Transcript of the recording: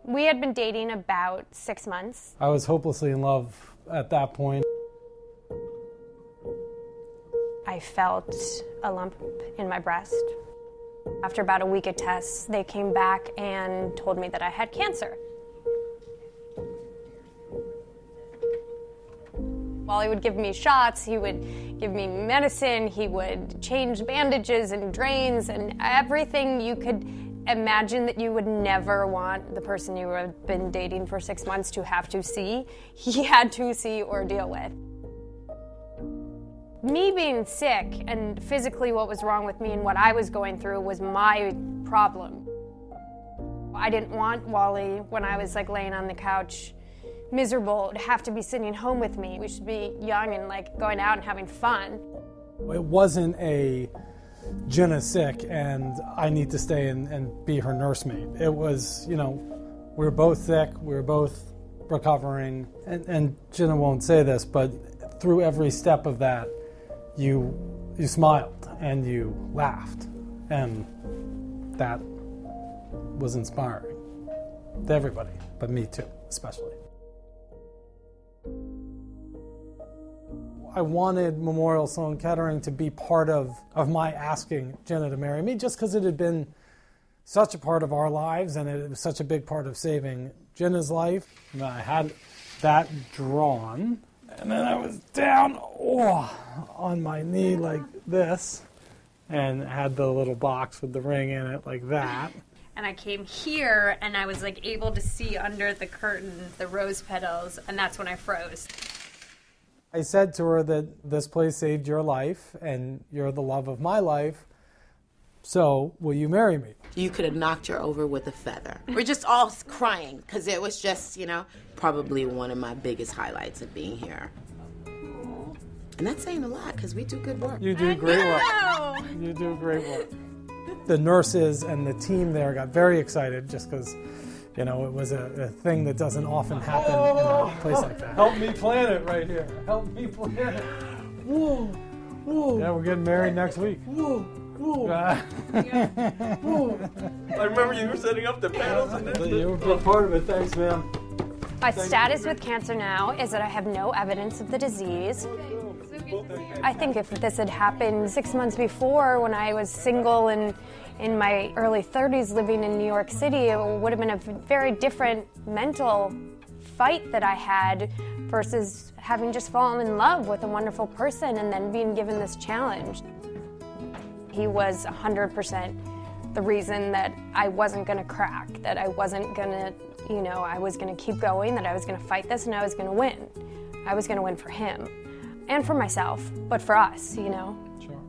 We had been dating about 6 months. I was hopelessly in love at that point. I felt a lump in my breast. After about a week of tests, they came back and told me that I had cancer. While he would give me shots, he would give me medicine, he would change bandages and drains and everything you could imagine that you would never want the person you have been dating for 6 months to have to see, he had to see or deal with. Me being sick and physically what was wrong with me and what I was going through was my problem. I didn't want Wally, when I was laying on the couch miserable, to have to be sitting home with me. We should be young and going out and having fun. It wasn't a Jenna's sick and I need to stay and be her nursemaid. It was, we were both sick, we were both recovering, and Jenna won't say this, but through every step of that, you smiled and you laughed, and that was inspiring to everybody, but me too, especially. I wanted Memorial Sloan Kettering to be part of my asking Jenna to marry me, just because it had been such a part of our lives and it was such a big part of saving Jenna's life. And I had that drawn, and then I was down on my knee like this, and had the little box with the ring in it like that. And I came here, and I was able to see under the curtain the rose petals, and that's when I froze. I said to her that this place saved your life, and you're the love of my life, so will you marry me? You could have knocked her over with a feather. We're just all crying, because it was just, probably one of my biggest highlights of being here. And that's saying a lot, because we do good work. You do great work. You do great work. The nurses and the team there got very excited, just because it was a thing that doesn't often happen in a place like that. Help me plan it right here. Help me plan it. Whoa, whoa. Yeah, we're getting married next week. Whoa, whoa. Whoa. I remember you were setting up the panels. You were part of it. Thanks, man. My status with cancer now is that I have no evidence of the disease. I think if this had happened 6 months before, when I was single and in my early 30s living in New York City, it would have been a very different mental fight that I had versus having just fallen in love with a wonderful person and then being given this challenge. He was 100% the reason that I wasn't going to crack, that I wasn't going to, I was going to keep going, that I was going to fight this and I was going to win. I was going to win for him and for myself, but for us, Sure.